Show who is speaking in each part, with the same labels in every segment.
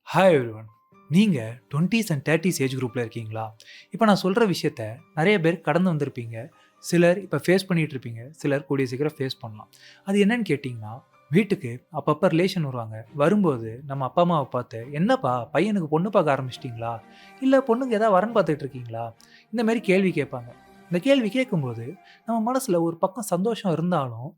Speaker 1: Hi everyone. நீங்க 20ஸ் and 30ஸ் age குரூப்ல இருக்கீங்களா? இப்ப நான் சொல்ற விஷயத்த நெறைய பேர் கடந்து வந்திருப்பீங்க. சிலர் இப்ப ஃபேஸ் பண்ணிட்டு இருப்பீங்க. சிலர் கூடிய சீக்கிரம் ஃபேஸ் பண்ணலாம். அது என்னன்னு கேட்டீங்கன்னா, வீட்டுக்கு அப்பப்ப ரிலேஷன் வருவாங்க. வரும்போது நம்ம அப்பா, அம்மாவ பார்த்து, "என்னப்பா பையனுக்கு பொண்ணு பார்க்க ஆரம்பிச்சிட்டீங்களா? இல்ல பொண்ணுக்கு ஏதாவது வரன் பார்த்துட்டு இருக்கீங்களா?" இந்த மாரி கேள்வி கேட்பாங்க. இந்த கேள்வி கேட்கும்போது, நம்ம மனசுல ஒரு பக்கம் சந்தோஷம் இருந்தாலும்,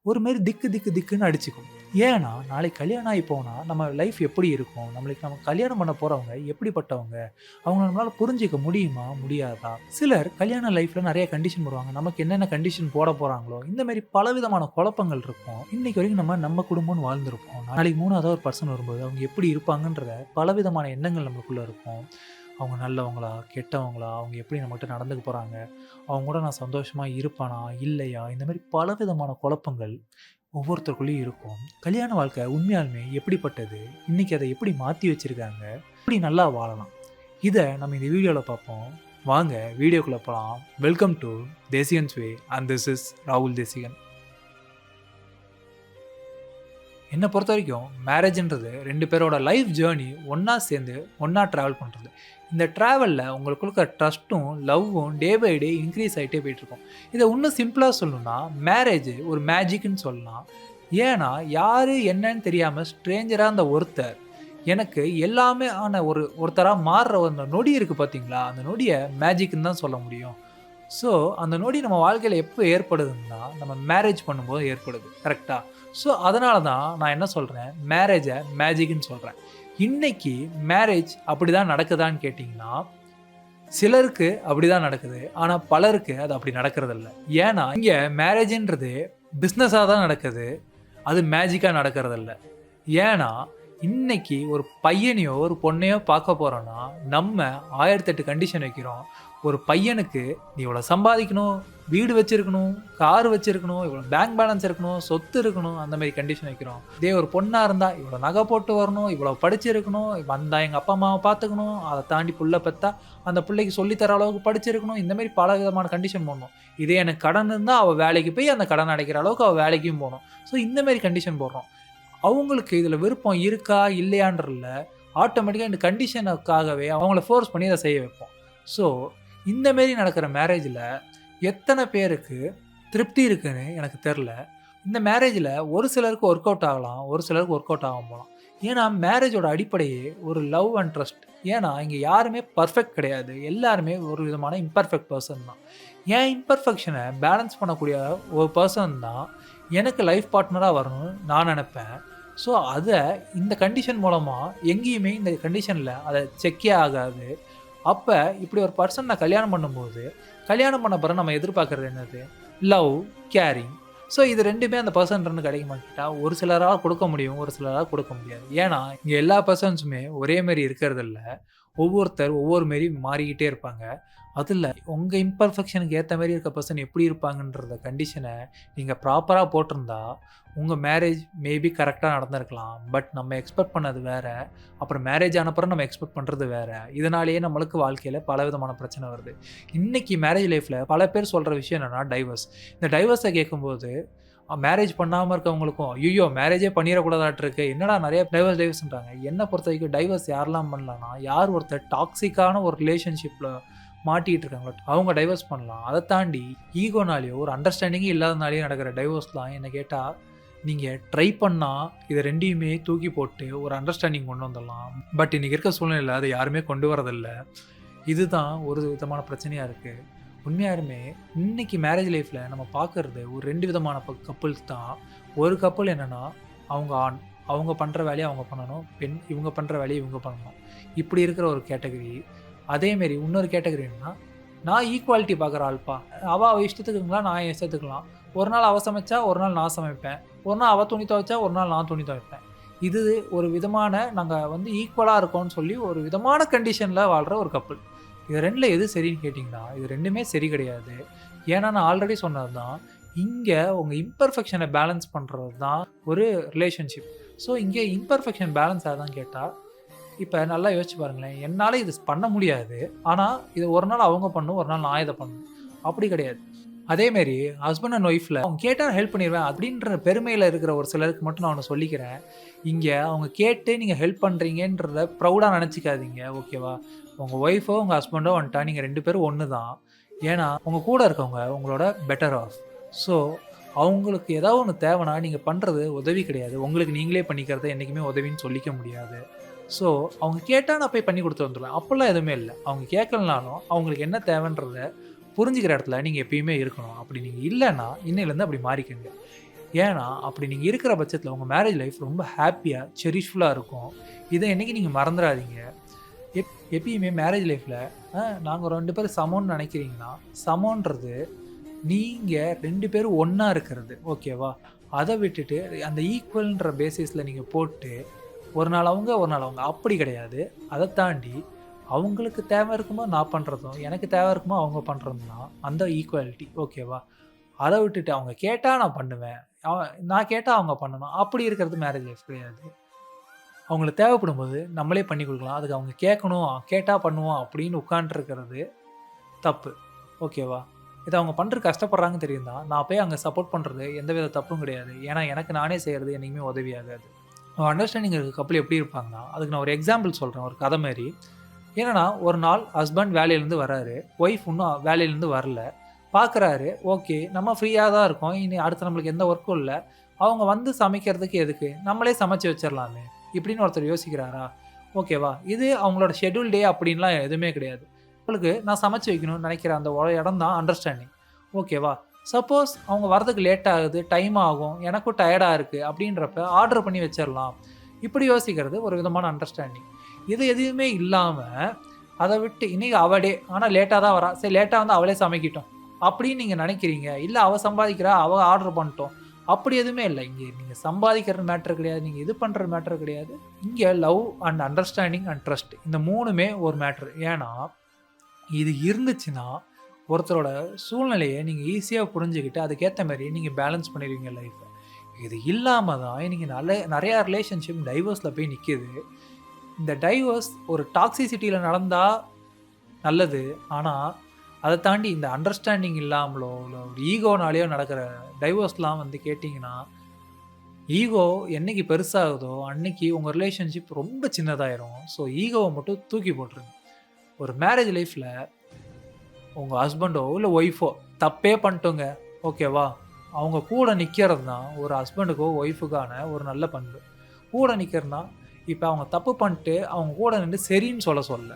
Speaker 1: ஒரு மாரி திக்கு திக்கு திக்குன்னு அடிச்சுக்கும். ஏன்னா, நாளைக்கு கல்யாணம் ஆகி போனா, நம்ம லைஃப் எப்படி இருக்கும்? நம்ம கல்யாணம் பண்ண போறவங்க எப்படிப்பட்டவங்க? அவங்கள நம்மளால புரிஞ்சுக்க முடியுமா? முடியாதா? சிலர் கல்யாண லைஃப்ல நெறைய கண்டிஷன் போடுவாங்க. நமக்கு என்னென்ன கண்டிஷன் போட போறாங்களோ, இந்த மாரி பலவிதமான குழப்பங்கள் இருக்கும். இன்னைக்கு வரைக்கும் நம்ம குடும்பம்னு வாழ்ந்திருப்போம். நாளைக்கு 3வதா ஒரு பர்சன் வரும்போது, அவங்க எப்படி இருப்பாங்கன்ற பலவிதமான எண்ணங்கள் நம்மளுக்குள்ள இருக்கும். அவங்க நல்லவங்களா? கெட்டவங்களா? அவங்க எப்படி நம்மகிட்ட நடந்துக்க போறாங்க? அவங்க கூட நான் சந்தோஷமா இருப்பேனா? இல்லையா? இந்த மாரி பலவிதமான குழப்பங்கள் ஒவ்வொருத்தருக்குள்ளயும் இருக்கும். கல்யாண வாழ்க்கை உண்மையாலுமே எப்படிப்பட்டது? இன்னைக்கு அத எப்படி மாத்தி வச்சிருக்காங்க? எப்படி நல்லா வாழலாம்? இத நம்ம இந்த வீடியோல பார்ப்போம். வாங்க வீடியோக்குள்ள போலாம். Welcome to Desikan's way and this is ராகுல் தேசிகன். என்ன பொறுத்தவரைக்கும் மேரேஜ்ன்றது 2 பேரோட லைஃப் ஜர்னி ஒண்ணா சேர்ந்து, ஒண்ணா டிராவல் பண்றது. இந்த டிராவல்ல உங்களுக்குள்ள இருக்க ட்ரஸ்ட்டும், லவ்வும் டே பை டே இன்கிரீஸ் ஆயிட்டே போயிட்டுருக்கும். இத இன்னும் சிம்பிளா சொல்லணும்னா, மேரேஜ் ஒரு மேஜிக்ன்னு சொல்லலாம். ஏன்னா, யாரு என்னன்னு தெரியாம ஸ்ட்ரேஞ்சரா அந்த ஒருத்தர், எனக்கு எல்லாமே ஆன ஒருத்தரா மாறுற அந்த நொடி இருக்கு பார்த்தீங்களா? அந்த நொடிய மேஜிக்ன்னு தான் சொல்ல முடியும். ஸோ, அந்த நொடி நம்ம வாழ்க்கையில எப்போ ஏற்படுதுன்னா, நம்ம மேரேஜ் பண்ணும்போது ஏற்படுது. கரெக்ட்டா? ஸோ, அதனால தான் நான் என்ன சொல்றேன், மேரேஜ மேஜிக்ன்னு சொல்றேன். இன்னைக்கு மேரேஜ் அப்படிதான் நடக்குதான்னு கேட்டீங்கன்னா, சிலருக்கு அப்படிதான் நடக்குது. ஆனா பலருக்கு அது அப்படி நடக்கிறதில்ல. ஏன்னா, இங்க மேரேஜ்ன்றது பிசினஸா தான் நடக்குது. அது மேஜிக்கா நடக்கிறதில்ல. ஏன்னா, இன்னைக்கு ஒரு பையனையோ, ஒரு பொண்ணையோ பார்க்க போறோம்னா, நம்ம 1008 கண்டிஷன் வைக்கிறோம். ஒரு பையனுக்கு நீ இவ்வளோ சம்பாதிக்கணும், வீடு வச்சிருக்கணும், கார் வச்சிருக்கணும், இவ்வளோ பேங்க் பேலன்ஸ் இருக்கணும், சொத்து இருக்கணும், அந்த மாரி கண்டிஷன் வைக்கிறோம். இதே ஒரு பொண்ணா இருந்தா, இவ்வளோ நகை போட்டு வரணும், இவ்வளோ படிச்சிருக்கணும், வந்தா எங்க அப்பா அம்மாவ பார்த்துக்கணும், அத தாண்டி புள்ள பெத்தா, அந்த புள்ளைக்கு சொல்லி தர அளவுக்கு படிச்சிருக்கணும். இந்த மாரி பல விதமான கண்டிஷன் போடணும். இதே எனக்கு கடன் இருந்தா, அவ வேலைக்கு போய் அந்த கடன அடைக்கிற அளவுக்கு அவ வேலைக்கும் போணும். ஸோ இந்த மாரி கண்டிஷன் போடுறோம். அவங்களுக்கு இதுல விருப்பம் இருக்கா? இல்லையான்றதுல ஆட்டோமேட்டிக்கா இந்த கண்டிஷனுக்காகவே அவங்கள ஃபோர்ஸ் பண்ணி அத செய்ய வைப்போம். ஸோ, இந்த மாரி நடக்கிற மேரேஜ்ல எத்தன பேருக்கு திருப்தி இருக்குன்னு எனக்கு தெர்ல. இந்த மேரேஜ்ல ஒரு சிலருக்கு ஒர்க் அவுட் ஆகலாம். ஒரு சிலருக்கு ஒர்க் அவுட் ஆகாம போலாம். ஏன்னா, மேரேஜோட அடிப்படையே ஒரு லவ் அண்ட் ட்ரஸ்ட். ஏன்னா, இங்க யாருமே பெர்ஃபெக்ட் கிடையாது. எல்லாருமே ஒரு விதமான இம்பெர்ஃபெக்ட் பெர்சன் தான். என் இம்பெர்ஃபெக்ஷன பேலன்ஸ் பண்ணக்கூடிய ஒரு பெர்சன் தான் எனக்கு லைஃப் பார்ட்னரா வரணும்னு நான் நெனப்பேன். ஸோ, அத இந்த கண்டிஷன் மூலமா எங்கேயுமே இந்த கண்டிஷன்ல அத செக்கே ஆகாது. அப்ப இப்படி ஒரு பர்சன் நான் கல்யாணம் பண்ணும்போது, கல்யாணம் பண்ண பிறகு நம்ம எதிர்பார்க்கிறது என்னது? Love, carrying. ஸோ இது 2மே அந்த பெர்சன்ட்டருந்து கிடைக்குமான்னு கேட்டா, ஒரு சிலரால கொடுக்க முடியும், ஒரு சிலரால கொடுக்க முடியாது. ஏன்னா, இங்க எல்லா பெர்சன்ஸுமே ஒரே மாரி இருக்கிறதில்ல. ஒவ்வொருத்தர் ஒவ்வொரு மாரி மாறிக்கிட்டே இருப்பாங்க. அதுல உங்க இம்பர்ஃபெக்ஷனுக்கு ஏத்த மாரி இருக்க பெர்சன் எப்படி இருப்பாங்கன்றத கண்டிஷன நீங்க ப்ராப்பரா போட்டிருந்தா, உங்க மேரேஜ் மேபி கரெக்ட்டா நடந்திருக்கலாம். பட் நம்ம எக்ஸ்பெக்ட் பண்ணது வேற. அப்புறம் மேரேஜ் ஆன பிறகு நம்ம எக்ஸ்பெக்ட் பண்றது வேற. இதனாலேயே நம்மளுக்கு வாழ்க்கையில பலவிதமான பிரச்சனை வருது. இன்னைக்கு மேரேஜ் லைஃப்ல பல பேர் சொல்ற விஷயம் என்னன்னா டைவர்ஸ். இந்த டைவர்ஸ கேட்கும்போது, மேரேஜ் பண்ணாம இருக்கவங்களுக்கும், "ஐய்யய்யோ! மேரேஜே பண்ணிறக்கூடாதாட்டுருக்கு. என்னடா நெறைய டைவர்ஸ்ன்றாங்க." என்ன பொறுத்தவரைக்கும் டைவர்ஸ் யாரெல்லாம் பண்ணலாம்னா, யார் ஒருத்தர் டாக்ஸிக்கான ஒரு ரிலேஷன்ஷிப்ல மாட்டிக்கிட்டு இருக்காங்களோ, அவங்க டைவர்ஸ் பண்ணலாம். அத தாண்டி ஈகோனாலயோ, ஒரு அண்டர்ஸ்டாண்டிங்கே இல்லாதனாலயோ நடக்கிற டைவர்ஸ்லாம் என்ன கேட்டா, நீங்க ட்ரை பண்ணா இத 2யுமே தூக்கி போட்டு ஒரு அண்டர்ஸ்டாண்டிங் கொண்டு வந்துரலாம். பட் இன்னைக்கு இருக்க சூழ்நிலையில அத யாருமே கொண்டு வரதில்ல. இதுதான் ஒரு விதமான பிரச்சனையா இருக்கு. உண்மையாலுமே இன்னைக்கு மேரேஜ் லைஃப்ல நம்ம பார்க்கறது ஒரு 2 விதமான கப்புள்ஸ் தான். ஒரு கப்புள் என்னன்னா, அவங்க ஆண். அவங்க பண்ற வேலைய அவங்க பண்ணணும். பெண் இவங்க பண்ற வேலைய இவங்க பண்ணணும். இப்படி இருக்கிற ஒரு கேட்டகரி. அதேமாரி இன்னொரு கேட்டகரி என்னன்னா, நான் ஈக்குவாலிட்டி பார்க்குற ஆள்ப்பா. அவ இஷ்டத்துக்குங்களா, நான் என் இஷ்டத்துக்கலாம். ஒரு நாள் அவ சமைச்சா, ஒரு நாள் நான் சமைப்பேன். ஒரு நாள் அவ துணி துவைச்சா, ஒரு நாள் நான் துணி துவைப்பேன். இது ஒரு விதமான நாங்க வந்து ஈக்குவலா இருக்கோம்னு சொல்லி ஒரு விதமான கண்டிஷன்ல வாழ்ற ஒரு கப்புள். இது 2ல எது சரின்னு கேட்டீங்கன்னா, இது 2மே சரி கிடையாது. ஏன்னா நான் ஆல்ரெடி சொன்னது தான். இங்க உங்க இம்பர்ஃபெக்ஷன பேலன்ஸ் பண்றது தான் ஒரு ரிலேஷன்ஷிப். ஸோ இங்க இம்பர்ஃபெக்ஷன் பேலன்ஸ் ஆகுதான்னு கேட்டா, இப்ப நல்லா யோசிச்சு பாருங்களேன். என்னால இது பண்ண முடியாது. ஆனா, இது ஒரு நாள் அவங்க பண்ணணும், ஒரு நாள் நான் இத பண்ணணும். அப்படி கிடையாது. அதேமாரி ஹஸ்பண்ட் அண்ட் ஒய்ஃப்ல அவங்க கேட்டா ஹெல்ப் பண்ணிருவேன் அப்படின்ற பெருமையில இருக்கிற ஒரு சிலருக்கு மட்டும் நான் ஒண்ணு சொல்லிக்கிறேன். இங்க அவங்க கேட்டு நீங்க ஹெல்ப் பண்றீங்கன்றத ப்ரவுடா நெனச்சுக்காதீங்க. ஓகேவா? உங்க ஒய்ஃபோ, உங்க ஹஸ்பண்டோ வந்துட்டா நீங்க 2 பேரும் ஒண்ணு தான். ஏன்னா, உங்க கூட இருக்கவங்க உங்களோட பெட்டர் ஆஃப். ஸோ, அவங்களுக்கு ஏதாவது ஒண்ணு தேவைன்னா, நீங்க பண்றது உதவி கிடையாது. உங்களுக்கு நீங்களே பண்ணிக்கிறத என்னைக்குமே உதவின்னு சொல்லிக்க முடியாது. ஸோ, அவங்க கேட்டா நான் போய் பண்ணி குடுத்துட்டு வந்துருவேன். அப்பல்லாம் எதுவுமே இல்ல. அவங்க கேட்கலனாலும் அவங்களுக்கு என்ன தேவைன்றத புரிஞ்சுக்கிற இடத்துல நீங்க எப்பயுமே இருக்கணும். அப்படி நீங்க இல்லன்னா, இன்னையிலருந்து அப்படி மாறிக்கங்க. ஏன்னா, அப்படி நீங்க இருக்கிற பட்சத்தில உங்க மேரேஜ் லைஃப் ரொம்ப ஹேப்பியா, செரிஷ்ஃபுல்லா இருக்கும். இத என்னைக்கும் நீங்க மறந்துறாதீங்க. எப்பயுமே மேரேஜ் லைஃப்ல நாங்க 2 பேரும் சமம்ன்னு நெனைக்கிறீங்கன்னா, சமம்ன்றது நீங்க 2 பேரும் ஒண்ணா இருக்கிறது. ஓகேவா? அத விட்டுட்டு அந்த ஈக்குவல்ன்ற பேசிஸ்ல நீங்க போட்டு, ஒரு நாள் அவங்க, ஒரு நாள் அவங்க. அப்படி கிடையாது. அத தாண்டி அவங்களுக்கு தேவை இருக்கும்போது நான் பண்றதும், எனக்கு தேவை இருக்கும்போது அவங்க பண்றதும் தான் அந்த ஈக்குவாலிட்டி. ஓகேவா? அத விட்டுட்டு அவங்க கேட்டா நான் பண்ணுவேன். நான் கேட்டா அவங்க பண்ணணும். அப்படி இருக்கிறது மேரேஜ் லைஃப் கிடையாது. அவங்களுக்கு தேவைப்படும்போது நம்மளே பண்ணி குடுக்கலாம். அதுக்கு அவங்க கேட்கணும், கேட்டா பண்ணுவோம் அப்படின்னு உட்கார்ந்துருக்கிறது தப்பு. ஓகேவா? இத அவங்க பண்றதுக்கு கஷ்டப்படுறாங்கன்னு தெரியும் தான். நான் போய் அங்க சப்போர்ட் பண்றது எந்தவித தப்பும் கிடையாது. ஏன்னா எனக்கு நானே செய்றது என்னைக்குமே உதவியாகாது. அண்டர்ஸ்டாண்டிங் இருக்க கப்புல் எப்படி இருப்பாங்கன்னா, அதுக்கு நான் ஒரு எக்ஸாம்பிள் சொல்றேன். ஒரு கதை மாரி. என்னன்னா, ஒரு நாள் ஹஸ்பண்ட் வேலையிலேருந்து வராரு. ஒய்ஃப் இன்னும் வேலையிலேருந்து வரல. பார்க்குறாரு, ஓகே நம்ம ஃப்ரீயா தான் இருக்கோம். இனி அடுத்து நம்மளுக்கு எந்த ஒர்க்கும் இல்ல. அவங்க வந்து சமைக்கிறதுக்கு எதுக்கு? நம்மளே சமைச்சு வச்சிரலாமே! இப்படின்னு ஒருத்தர் யோசிக்கிறாரா? ஓகேவா? இது அவங்களோட ஷெட்யூல் டே அப்படின்லாம் எதுவுமே கிடையாது. உங்களுக்கு நான் சமைச்சு வைக்கணும்னு நெனைக்கிற அந்த ஒரு இடம் தான் அண்டர்ஸ்டாண்டிங். ஓகேவா? சப்போஸ் அவங்க வரதுக்கு லேட் ஆகுது, டைம் ஆகும், எனக்கும் டயர்டா இருக்கு அப்படின்றப்ப ஆர்டர் பண்ணி வச்சிரலாம். இப்படி யோசிக்கிறது ஒரு விதமான அண்டர்ஸ்டாண்டிங். இது எதுவுமே இல்லாம, அத விட்டு இன்னைக்கு அவ டே ஆனா லேட்டா தான் வரா. சரி லேட்டா வந்தா அவளே சமைக்கட்டும். அப்படின்னு நீங்க நெனைக்கிறீங்க. இல்ல அவ சம்பாதிக்கிறா, அவ ஆர்டர் பண்ணட்டும். அப்படி எதுவுமே இல்ல. இங்க நீங்க சம்பாதிக்கிறது மேட்டர் கிடையாது. நீங்க இது பண்றது மேட்டர் கிடையாது. இங்க love and understanding and trust இந்த 3மே ஒரு மேட்டர். ஏன்னா, இது இருந்துச்சுன்னா, ஒருத்தரோட சூழ்நிலைய நீங்க ஈஸியா புரிஞ்சுகிட்டு, அதுக்கேத்த மாரி நீங்க பேலன்ஸ் பண்ணிருவீங்க லைஃப்ப. இது இல்லாம தான் இன்னைக்கு நெறைய ரிலேஷன்ஷிப் டைவர்ஸ்ல போய் நிக்குது. இந்த டைவர்ஸ் ஒரு டாக்ஸிசிட்டில நடந்தா நல்லது. ஆனா, அத தாண்டி இந்த அண்டர்ஸ்டாண்டிங் இல்லாமலோ, இல்ல ஒரு ஈகோனாலயோ நடக்கிற டைவர்ஸ்லாம் வந்து கேட்டீங்கன்னா, ஈகோ என்னைக்கு பெருசாகுதோ, அன்னைக்கு உங்க ரிலேஷன்ஷிப் ரொம்ப சின்னதாயிரும். ஸோ, ஈகோவ மட்டும் தூக்கி போட்டுருங்க. ஒரு மேரேஜ் லைஃப்ல உங்க ஹஸ்பண்டோ, இல்ல ஒய்ஃபோ தப்பே பண்ணிட்டோங்க. ஓகேவா? அவங்க கூட நிக்கிறது தான் ஒரு ஹஸ்பண்டுக்கோ, ஒய்ஃபுக்கான ஒரு நல்ல பண்பு. கூட நிக்கிறதுனா, இப்ப அவங்க தப்பு பண்ணிட்டு, அவங்க கூட நின்னு சரின்னு சொல்லல.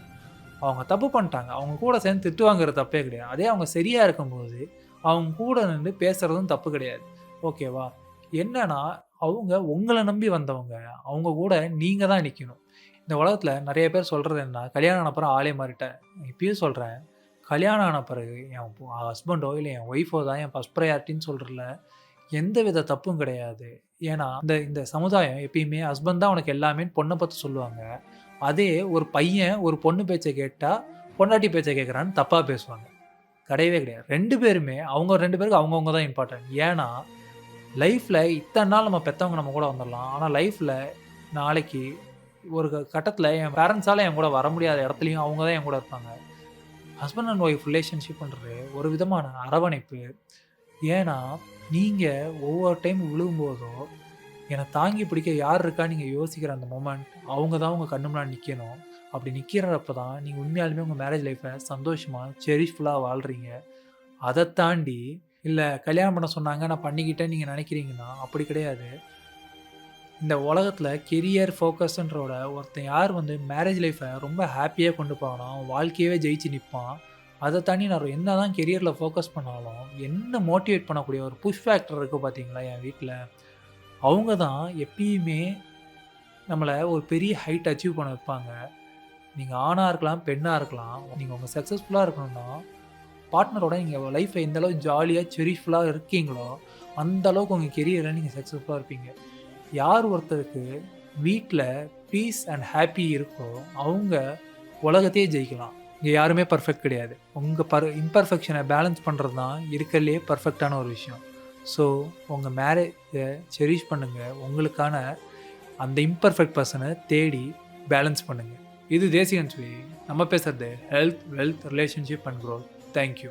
Speaker 1: அவங்க தப்பு பண்ணிட்டாங்க. அவங்க கூட சேர்ந்து திட்டு வாங்குறது தப்பே கிடையாது. அதே அவங்க சரியா இருக்கும்போது, அவங்க கூட நின்னு பேசுறதும் தப்பு கிடையாது. ஓகேவா? என்னன்னா, அவங்க உங்கள நம்பி வந்தவங்க. அவங்க கூட நீங்க தான் நிக்கணும். இந்த உலகத்துல நெறைய பேர் சொல்றது என்னன்னா, கல்யாணம் ஆன அப்புறம் ஆளே மாறிட்டேன். இப்பயும் சொல்றேன். கல்யாணம் ஆன பிறகு என் ஹஸ்பண்டோ, இல்ல என் ஒய்ஃபோ தான் என் ஃபர்ஸ்ட் பிரையாரிட்டின்னு சொல்றதுல எந்தவித தப்பும் கிடையாது. ஏன்னா, இந்த இந்த சமுதாயம் எப்பயுமே ஹஸ்பண்ட் தான் உனக்கு எல்லாமேன்னு பொண்ண பார்த்து சொல்லுவாங்க. அதே ஒரு பையன் ஒரு பொண்ணு பேச்ச கேட்டா, பொண்டாட்டி பேச்ச கேட்குறான்னு தப்பா பேசுவாங்க. கிடையவே கிடையாது. 2 பேருமே அவங்க 2 பேருக்கு அவங்கவங்க தான் இம்பார்ட்டன்ட். ஏன்னா, லைஃப்ல இத்தன நாள் நம்ம பெத்தவங்க நம்ம கூட வந்துரலாம். ஆனா லைஃப்ல நாளைக்கு ஒரு கட்டத்தில என் பேரண்ட்ஸால என் கூட வர முடியாத இடத்துலயும் அவங்க தான் என் கூட இருப்பாங்க. ஹஸ்பண்ட் அண்ட் ஒய்ஃப் ரிலேஷன்ஷிப்ன்றது ஒரு விதமான அரவணைப்பு. ஏன்னா, நீங்க ஒவ்வொரு டைம் விழும்போதும், என்ன தாங்கி பிடிக்க யார் இருக்கான்னு நீங்க யோசிக்கிற அந்த மொமெண்ட், அவங்க தான் உங்க கண்ணு முன்னாடி நிக்கணும். அப்படி நிக்கிறப்ப தான் நீங்க உண்மையாலுமே உங்க மேரேஜ் லைஃப்ப சந்தோஷமா, செரிஷ்ஃபுல்லா வாழ்றீங்க. அத தாண்டி, இல்ல கல்யாணம் பண்ண சொன்னாங்க, நான் பண்ணிக்கிட்டேன்னு நீங்க நெனைக்கிறீங்கன்னா, அப்படி கிடையாது. இந்த உலகத்துல கெரியர் ஃபோக்கஸ்ன்றோட ஒருத்தன் யார் வந்து மேரேஜ் லைஃப்ப ரொம்ப ஹேப்பியா கொண்டு போவானோ, அவன் வாழ்க்கையவே ஜெயிச்சு நிப்பான். அத தாண்டி நான் என்னதான் கெரியர்ல ஃபோக்கஸ் பண்ணாலும், என்ன மோட்டிவேட் பண்ணக்கூடிய ஒரு புஷ் ஃபேக்டர் இருக்கு பார்த்தீங்களா, என் வீட்ல. அவங்க தான் எப்பயுமே நம்மள ஒரு பெரிய ஹைட் அச்சீவ் பண்ண வைப்பாங்க. நீங்க ஆணா இருக்கலாம், பெண்ணா இருக்கலாம். நீங்க உங்க சக்சஸ்ஃபுல்லா இருக்கணும்னா, பார்ட்னரோட நீங்க லைஃப்ப எந்த அளவுக்கு ஜாலியா, செரிஷ்ஃபுல்லா இருக்கீங்களோ, அந்த அளவுக்கு உங்க கெரியர்ல நீங்க சக்சஸ்ஃபுல்லா இருப்பீங்க. யார் ஒருத்தருக்கு வீட்ல பீஸ் அண்ட் ஹேப்பி இருக்கோ, அவங்க உலகத்தையே ஜெயிக்கலாம். இங்க யாருமே பெர்ஃபெக்ட் கிடையாது. உங்க இம்பர்ஃபெக்ஷன பேலன்ஸ் பண்றது தான் இருக்கறதுலயே பெர்ஃபெக்ட்டான ஒரு விஷயம். ஸோ, உங்க மேரேஜ செரிஷ் பண்ணுங்க. உங்களுக்கான அந்த இம்பர்ஃபெக்ட் பெர்சன தேடி பேலன்ஸ் பண்ணுங்க. இது தேசிகன்ஸ் வே. நம்ம பேசுறது health, wealth, relationship and growth. Thank you.